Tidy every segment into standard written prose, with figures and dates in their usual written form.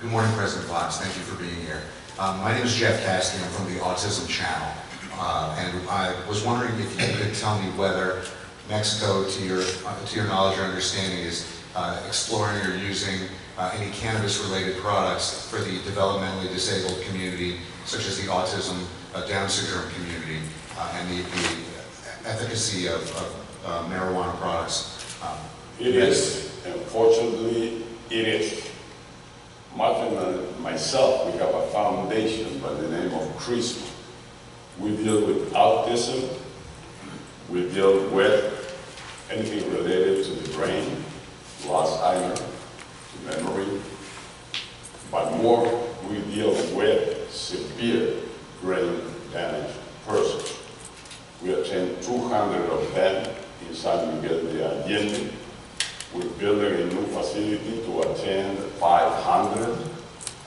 Good morning, President Fox. Thank you for being here. My name is Jeff Cassidy. I'm from the Autism Channel. And I was wondering if you could tell me whether Mexico, to your knowledge or understanding, is exploring or using any cannabis-related products for the developmentally disabled community, such as the autism, Down syndrome community, and the efficacy of marijuana products. It is. Unfortunately, it is. Martin and myself, we have a foundation by the name of CRISP. We deal with autism, we deal with anything related to the brain, to Alzheimer's, to memory, but more we deal with severe brain damage persons. We attend 200 of them in San Miguel de Allende. We're building a new facility to attend 500,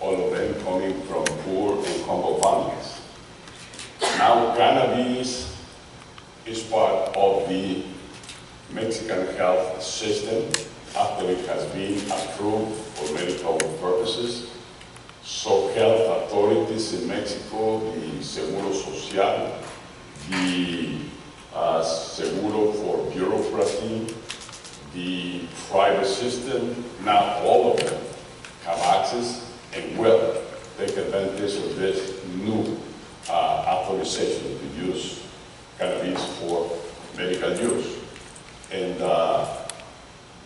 all of them coming from poor and humble families. Now cannabis is part of the Mexican health system after it has been approved for medical purposes. So health authorities in Mexico, the Seguro Social, the Seguro for Bureaucracy, the private system, now all of them have access and will take advantage of this new authorization to use cannabis for medical use. And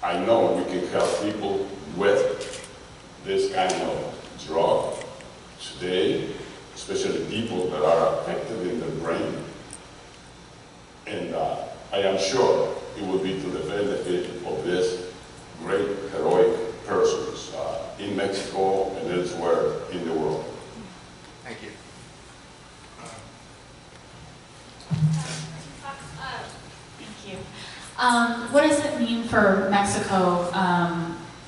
I know we can help people with this kind of drug today, especially people that are affected in their brain. And I am sure it will be to the benefit of these great heroic persons in Mexico and elsewhere in the world. Thank you. Thank you. What does it mean for Mexico,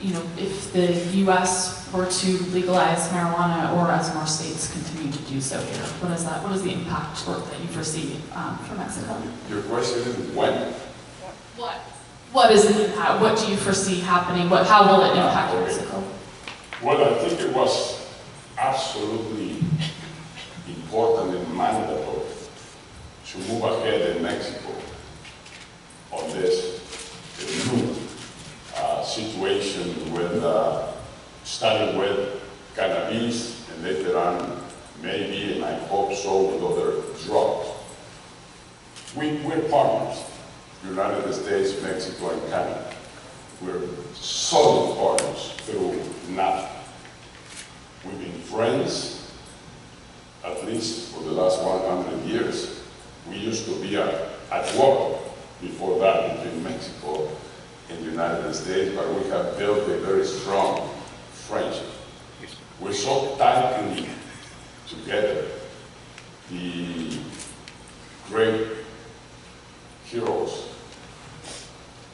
if the U.S. were to legalize marijuana, or as more states continue to do so here? What is the impact that you foresee for Mexico? Your question is when? What is the impact? What do you foresee happening? How will it impact Mexico? Well, I think it was absolutely important and mandatory to move ahead in Mexico on this new situation with starting with cannabis and later on maybe, and I hope so, with other drugs. We're partners, United States, Mexico, and Canada. We're solid partners through NAFTA. We've been friends, at least for the last 100 years. We used to be at war before that between Mexico and the United States, but we have built a very strong friendship. We're so tightly together. The great heroes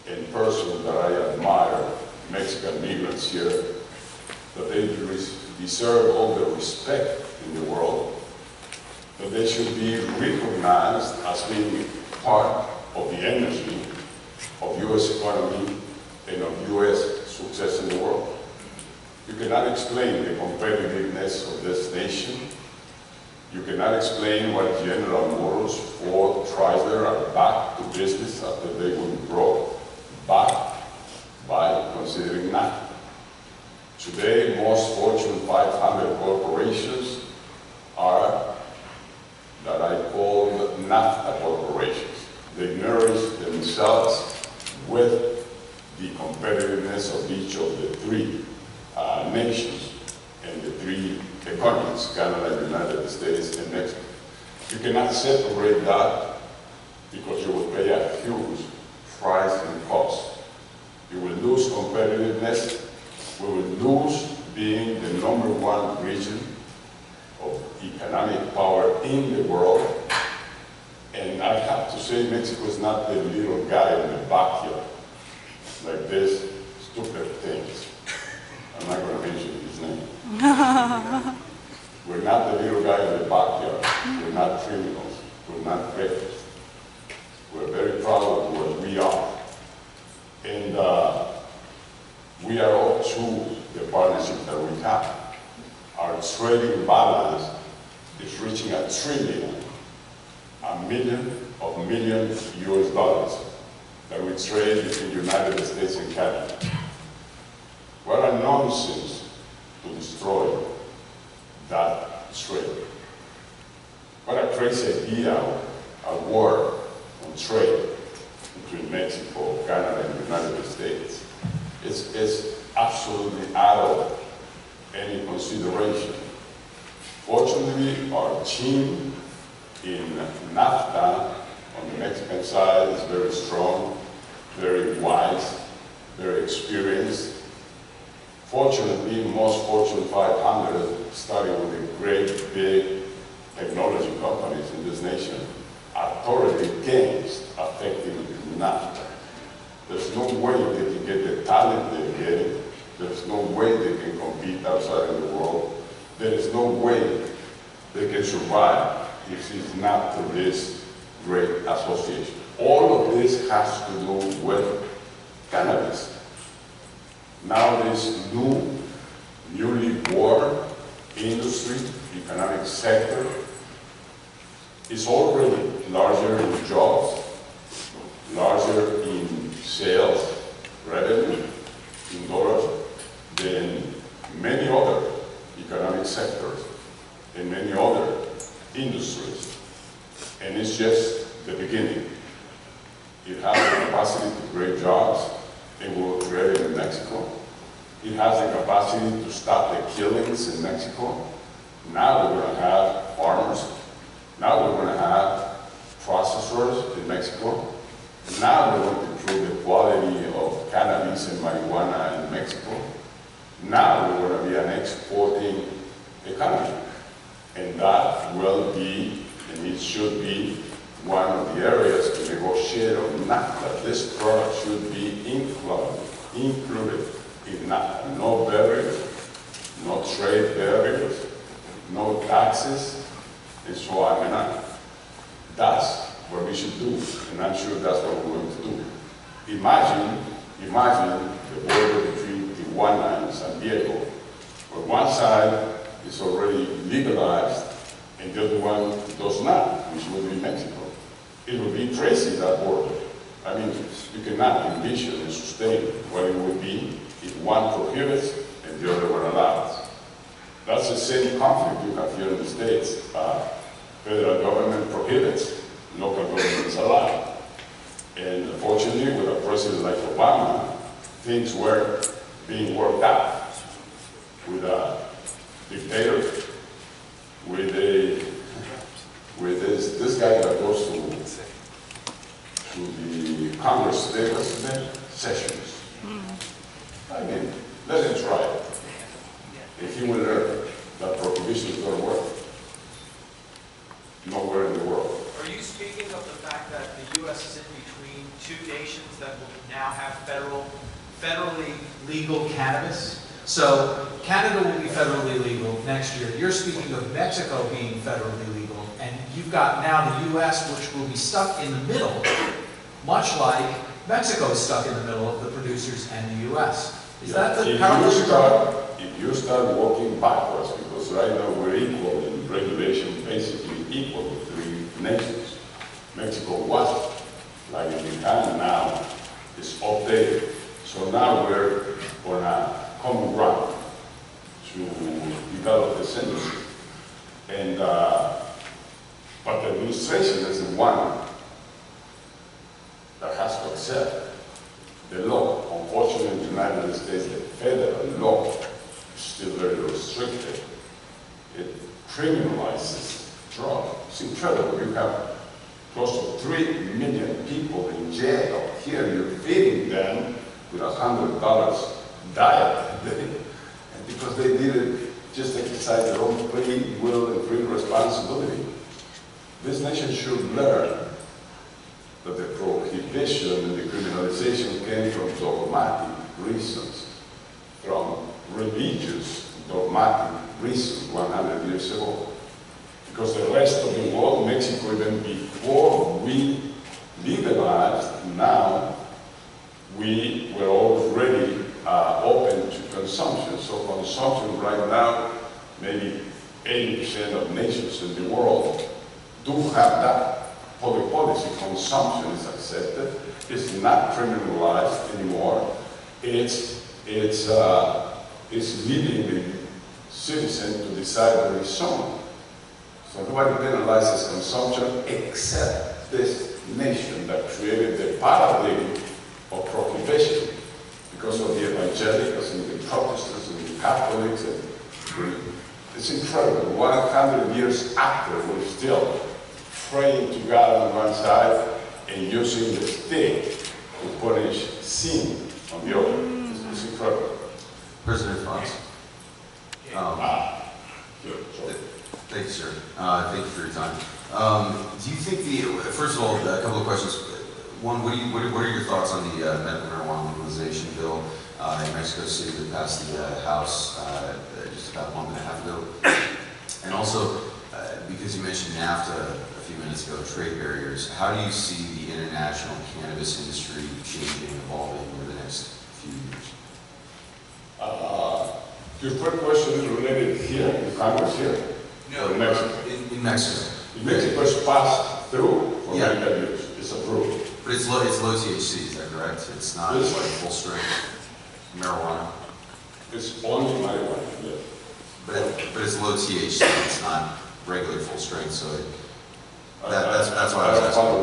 and persons that I admire, Mexican migrants here, that they deserve all the respect in the world, that they should be recognized as being part of the energy of U.S. economy and of U.S. success in the world. You cannot explain the competitiveness of this nation. You cannot explain why General Motors, Ford, Chrysler are back to business after they went broke, back by considering NAFTA. Today, most Fortune 500 corporations are that I call NAFTA corporations. They nourish themselves with the competitiveness of each of the three nations and the three economies, Canada, United States, and Mexico. You cannot separate that because you will pay a huge price and cost. You will lose competitiveness. We will lose being the #1 region of economic power in the world. And I have to say, Mexico is not the little guy in the backyard, like this stupid things. I'm not going to mention his name. We're not the little guy in the backyard. We're not criminals. We're not criminals. We're very proud of what we are. And we are all to the partnership that we have. trading balance is reaching $1 trillion, $1 million US dollars that we trade between the United States and Canada. What a nonsense to destroy that trade. What a crazy idea, a war on trade between Mexico, Canada, and the United States. It's absolutely out of any consideration. Fortunately, our team in NAFTA on the Mexican side is very strong, very wise, very experienced. Fortunately, most Fortune 500, starting with the great big technology companies in this nation, are thoroughly against affecting NAFTA. There's no way they can get the talent they're getting. There's no way they can compete outside of the world. There is no way they can survive if it's not through this great association. All of this has to do with cannabis. Now this newly born industry, economic sector, is already larger in jobs, larger in sales, revenue, in dollars, than many other economic sectors and many other industries. And it's just the beginning. It has the capacity to create jobs, and will create it in Mexico. It has the capacity to stop the killings in Mexico. Now we're going to have farmers. Now we're going to have processors in Mexico. Now we're going to improve the quality of cannabis and marijuana in Mexico. Now we're going to be an exporting economy. And that will be, and it should be, one of the areas to negotiate on NAFTA. This product should be included in NAFTA. No barriers, no trade barriers, no taxes, and so on and on. That's what we should do, and I'm sure that's what we're going to do. Imagine the border between Tijuana and San Diego, where one side is already legalized and the other one does not, which would be Mexico. It would be crazy, that border. I mean, you cannot envision and sustain what it would be if one prohibits and the other one allows. That's the same conflict you have here in the States. Federal government prohibits, local governments allow. And fortunately, with a president like Obama, things were being worked out. With a dictator, with this guy that goes to the Congress today, what's his name? Sessions. I mean, let him try it. If he will learn that prohibition is going to work nowhere in the world. Are you speaking of the fact that the U.S. is in between two nations that will now have federally legal cannabis? So Canada will be federally legal next year. You're speaking of Mexico being federally legal, and you've got now the U.S., which will be stuck in the middle, much like Mexico is stuck in the middle of the producers and the U.S. Is that the parallel you're drawing? If you start walking backwards, because right now we're equal in regulation, basically equal to three nations. Mexico was, like in Canada now, is updated. So now we're on a common ground to develop this industry. And, but the administration is the one that has to accept the law. Unfortunately, in the United States, the federal law is still very restricted. It criminalizes drugs. It's incredible. You have close to 3 million people in jail. Here you're feeding them with $100 diet a day. And because they did it, just exercise their own free will and free responsibility. This nation should learn that the prohibition and the criminalization came from dogmatic reasons, from religious dogmatic reasons 100 years ago. Because the rest of the world, Mexico, even before we legalized, now we were already open to consumption. So consumption right now, maybe 80% of nations in the world do have that public policy. Consumption is accepted. It's not criminalized anymore. It's leaving the citizen to decide on his own. So nobody penalizes consumption except this nation that created the paradigm of prohibition because of the evangelicals and the Protestants and the Catholics. It's incredible. 100 years after, we're still praying to God on one side and using the stick to punish sin on the other. It's incredible. President Fox. Sorry. Thank you, sir. Thank you for your time. Do you think first of all, a couple of questions. One, what are your thoughts on the medical marijuana legalization bill in Mexico City that passed the House just about a month and a half ago? And also, because you mentioned NAFTA a few minutes ago, trade barriers, how do you see the international cannabis industry changing, evolving over the next few years? Your first question is related here, in Congress here? No, in Mexico. In Mexico. In Mexico, it's passed through for Yeah. medical use. It's approved. But it's low THC, is that correct? It's not Yes. like full strength marijuana. It's only marijuana, yes. But it's low THC. It's not regular full strength. So that's why I was don't asking. follow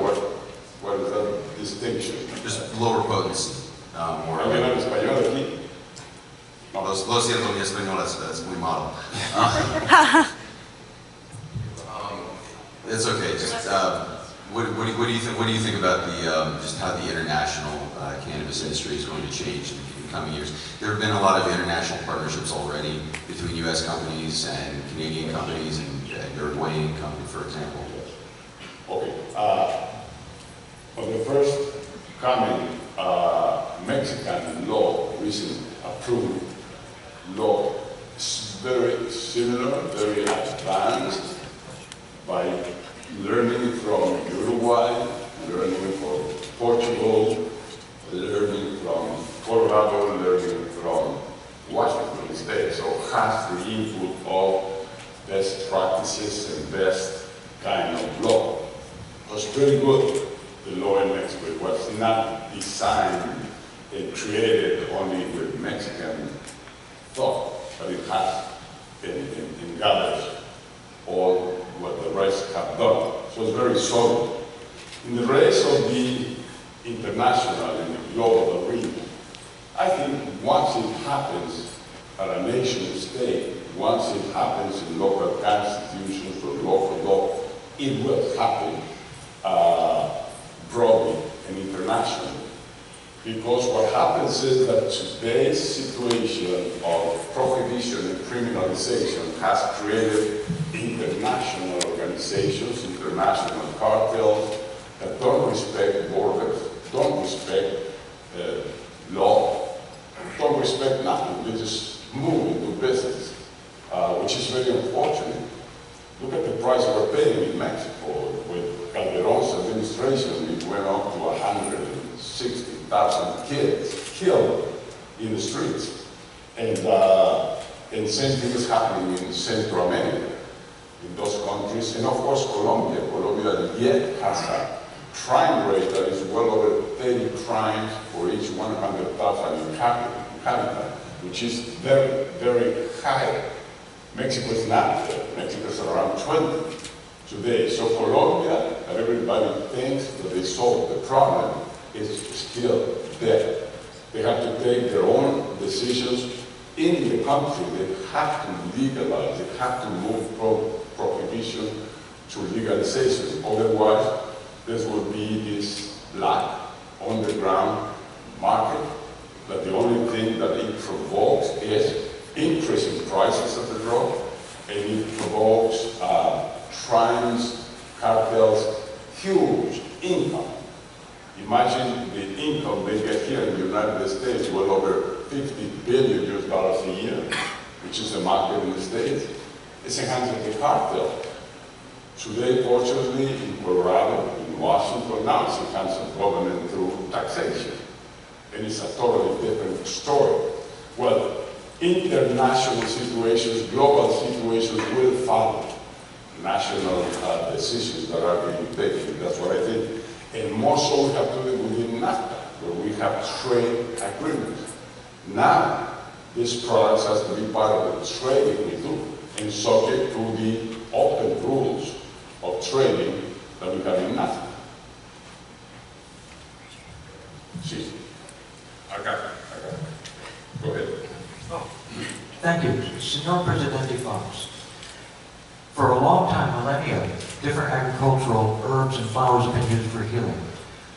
what is that distinction? Just lower potency. More. ¿Alguien habla español aquí? No. Lo siento, mi español es muy malo. It's okay. Just, what do you think about the just how the international cannabis industry is going to change in the coming years? There have been a lot of international partnerships already between U.S. companies and Canadian companies and Uruguayan company, for example. Okay. On the first comment, Mexican law, recent approved law, is very similar, very advanced, by learning from Uruguay, learning from Portugal, learning from Colorado, learning from Washington State. So has the input of best practices and best kind of law. It was very good, the law in Mexico. It was not designed and created only with Mexican thought, but it has and gathers all what the rest have done. So it's very solid. In the rest of the international and the global arena, I think once it happens at a nation state, once it happens in local constitutions or local law, it will happen broadly and internationally. Because what happens is that today's situation of prohibition and criminalization has created international organizations, international cartels that don't respect borders, don't respect law, don't respect nothing. They just move into business, which is very unfortunate. Look at the price we're paying in Mexico. With Calderon's administration, it went up to 160,000 kids killed in the streets. And same thing is happening in Central America, in those countries. And of course, Colombia. Colombia yet has a crime rate that is well over 30 crimes for each 100,000 inhabitants, which is very, very high. Mexico is not there. Mexico is around 20 today. So Colombia, that everybody thinks that they solved the problem, is still there. They have to take their own decisions in the country. They have to legalize. They have to move from prohibition to legalization. Otherwise, there will be this black underground market that the only thing that it provokes is increasing prices of the drug, and it provokes crimes, cartels, huge income. Imagine the income they get here in the United States, well over $50 billion a year, which is the market in the States. It's in the hands of the cartel. Today, fortunately, in Colorado, in Washington, now it's in the hands of government through taxation. And it's a totally different story. Well, international situations, global situations will follow national decisions that are being taken. That's what I think. And more so we have to do within NAFTA, where we have trade agreements. Now, this product has to be part of the trading we do, and subject to the open rules of trading that we have in NAFTA. See, I got it. Go ahead. Oh, thank you. Senor Presidente Fox. For a long time, millennia, different agricultural herbs and flowers have been used for healing.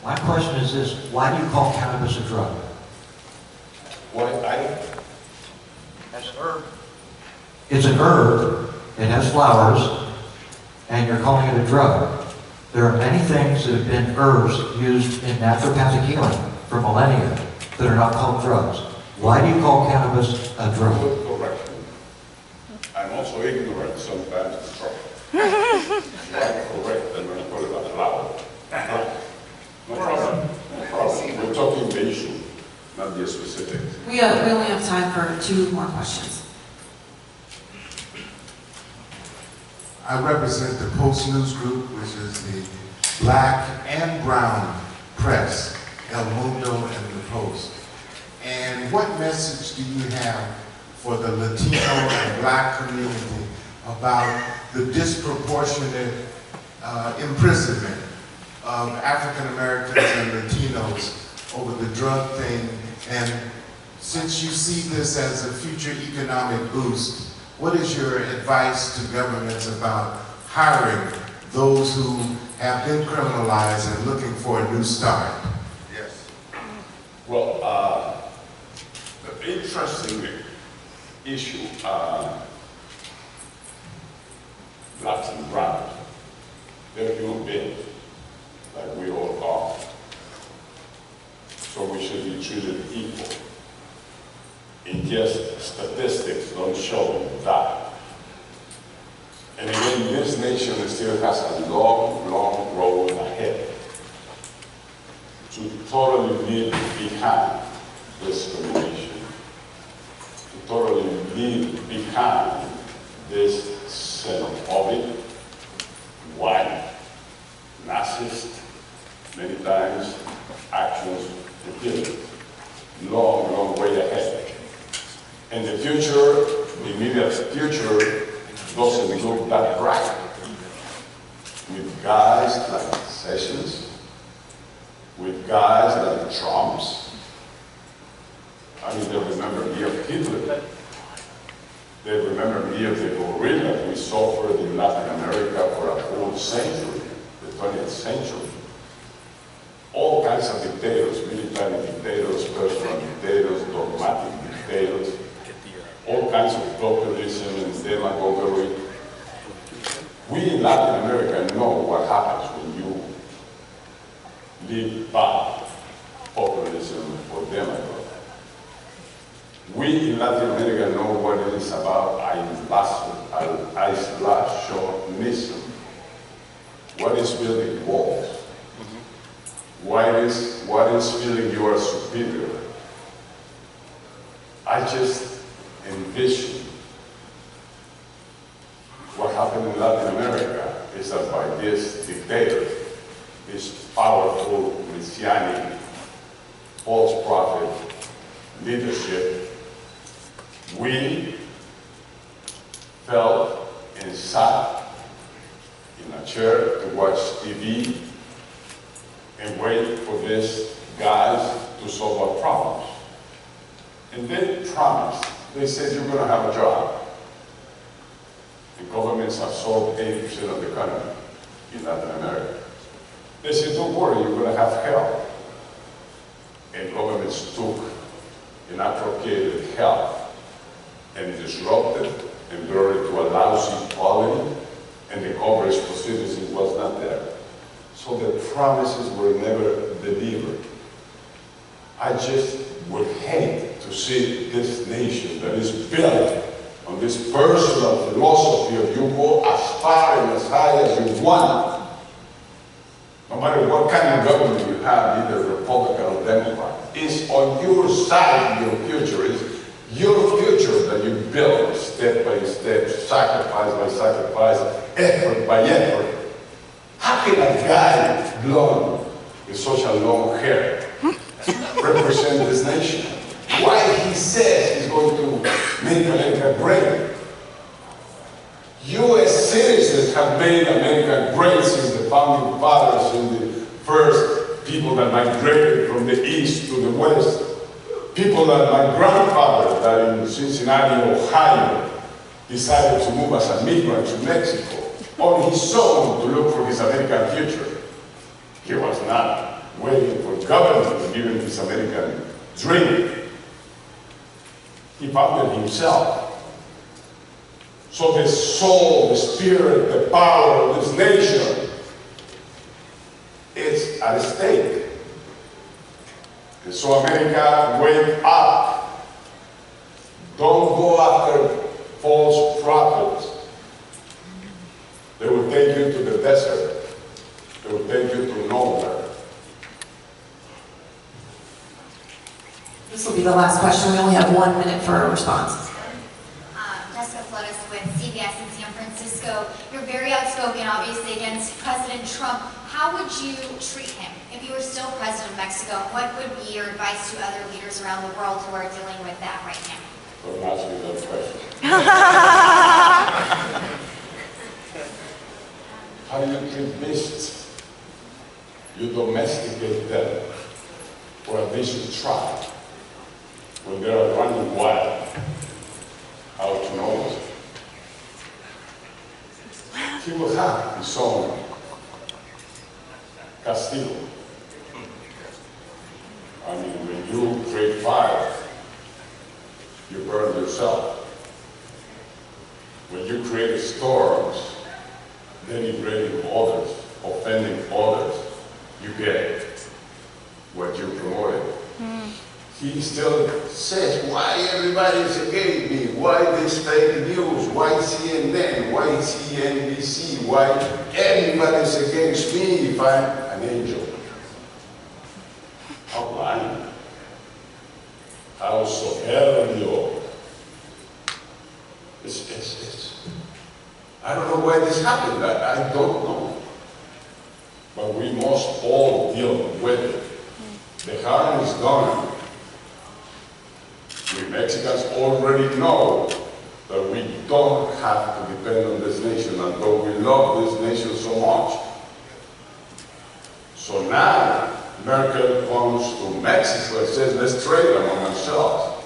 My question is this: why do you call cannabis a drug? As an herb. It's an herb, it has flowers, and you're calling it a drug. There are many things that have been herbs used in naturopathic healing for millennia that are not called drugs. Why do you call cannabis a drug? Good correction. I'm also ignorant sometimes to try. You are correct, I'm going to call it a flower. No problem. No problem. We're talking the issue, not the specifics. We only have time for 2 more questions. I represent the Post News Group, which is the black and brown press, El Mundo and the Post. And what message do you have for the Latino and black community about the disproportionate imprisonment of African Americans and Latinos over the drug thing? And since you see this as a future economic boost, what is your advice to governments about hiring those who have been criminalized and looking for a new start? Yes. Well, the interesting issue, blacks and browns, they're human beings, like we all are. So we should be treated equal. And just statistics don't show that. And again, this nation still has a long, long road ahead to totally leave behind discrimination, to totally leave behind this xenophobic, white, Nazist, many times, actions and feelings. Long, long way ahead. And the future, the immediate future, doesn't look that bright. With guys like Sessions, with guys like Trumps. I mean, they remember me of Hitler. They remember me of the gorilla we suffered in Latin America for a whole century, the 20th century. All kinds of dictators, military dictators, personal dictators, dogmatic dictators, all kinds of populism and demagoguery. We in Latin America know what happens when you live by populism or demagoguery. We in Latin America know what it is about isolationism. What is building walls? What is feeling you are superior? I just envision what happened in Latin America is that by this dictator, this powerful messianic false prophet leadership, we felt and sat in a chair to watch TV and wait for these guys to solve our problems. And they promised, they said you're going to have a job. The governments have solved 80% of the economy in Latin America. They said, don't worry, you're going to have help. And governments took inappropriated help and disrupted and brought it to a lousy quality, and the coverage for citizens was not there. So the promises were never delivered. I just would hate to see this nation that is built on this personal philosophy of you go as far and as high as you want. No matter what kind of government you have, either Republican or Democrat, it's on your side your future is. Your future that you build step by step, sacrifice by sacrifice, effort by effort. How can a guy blonde with such a long hair represent this nation? Why he says he's going to make America great? U.S. citizens have made America great since the founding fathers and the first people that migrated from the east to the west. People that my grandfather, that in Cincinnati, Ohio, decided to move as a migrant to Mexico on his own to look for his American future. He was not waiting for government to give him his American dream. He found it himself. So the soul, the spirit, the power of this nation is at stake. And so America, wake up. Don't go after false prophets. They will take you to the desert. They will take you to nowhere. This will be the last question. We only have 1 minute for a response. With CBS in San Francisco. You're very outspoken, obviously, against President Trump. How would you treat him if you were still president of Mexico? What would be your advice to other leaders around the world who are dealing with that right now? Don't ask me that question. How do you treat beasts? You domesticate them for a vicious trial when they are running wild. How to know it? He will have his own castillo. I mean, when you create fire, you burn yourself. When you create storms, denigrating others, offending others, you get what you promoted. He still says, why everybody is against me? Why this fake news? Why CNN? Why CNBC? Why everybody is against me if I'm an angel? How lying. How soberbio. I don't know why this happened. I don't know. But we must all deal with it. The harm is done. We Mexicans already know that we don't have to depend on this nation, although we love this nation so much. So now, Merkel comes to Mexico and says, let's trade among ourselves.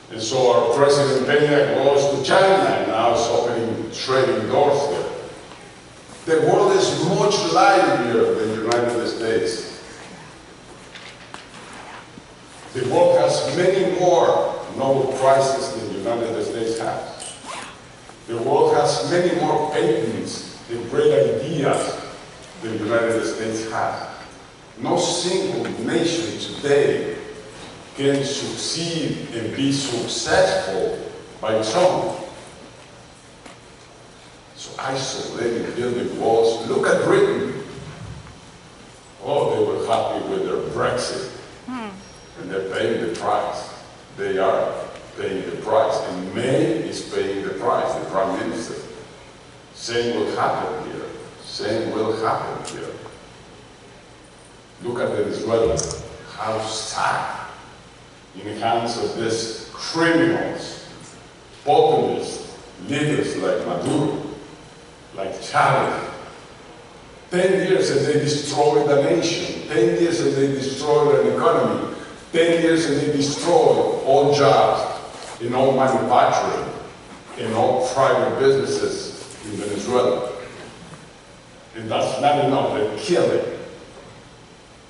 And so our President Peña goes to China and now is opening trading doors there. The world is much livelier than the United States. The world has many more Nobel Prizes than the United States has. The world has many more patents and great ideas than the United States has. No single nation today can succeed and be successful by its own. So isolating, building walls. Look at Britain. Oh, they were happy with their Brexit. And they're paying the price. They are paying the price. And May is paying the price, the Prime Minister. Same will happen here. Same will happen here. Look at Venezuela. How sad. In the hands of these criminals, populist leaders like Maduro, like Chavez. 10 years and they destroyed the nation. 10 years and they destroyed an economy. 10 years and they destroyed all jobs, in all manufacturing, in all private businesses in Venezuela. And that's not enough. They're killing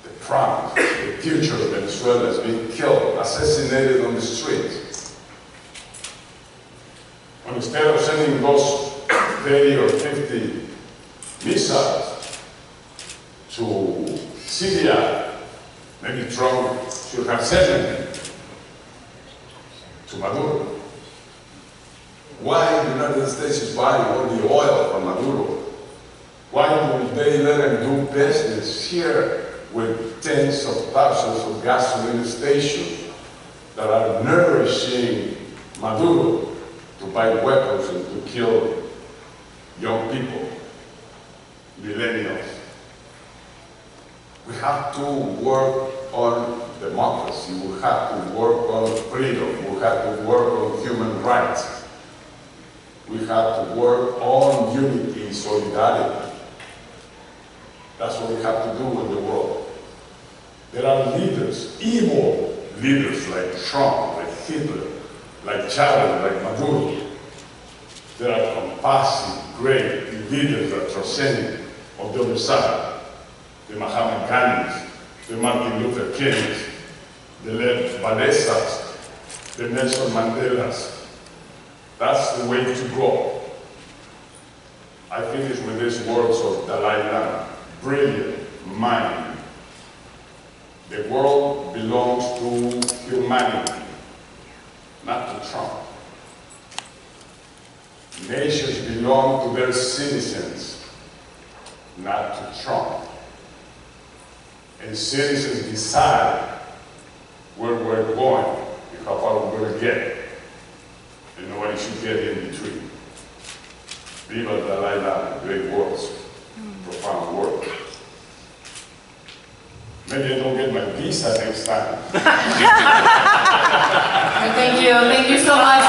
the promise, the future of Venezuela is being killed, assassinated on the streets. And instead of sending those 30 or 50 missiles to Syria, maybe Trump should have sent them to Maduro. Why the United States is buying all the oil from Maduro? Why do they let him do business here with tens of thousands of gasoline stations that are nourishing Maduro to buy weapons and to kill young people, millennials. We have to work on democracy, we have to work on freedom, we have to work on human rights. We have to work on unity, solidarity. That's what we have to do in the world. There are leaders, evil leaders like Trump, like Hitler, like Chavez, like Maduro. There are compassionate, great leaders that transcend on the other side. The Mahatma Gandhis, the Martin Luther Kings, the Lech Walesas, the Nelson Mandelas. That's the way to go. I finish with these words of Dalai Lama. Brilliant mind. The world belongs to humanity, not to Trump. Nations belong to their citizens, not to Trump. And citizens decide where we're going and how far we're going to get. And nobody should get in between. Viva Dalai Lama, great words, profound work. Maybe I don't get my visa next time. Thank you so much.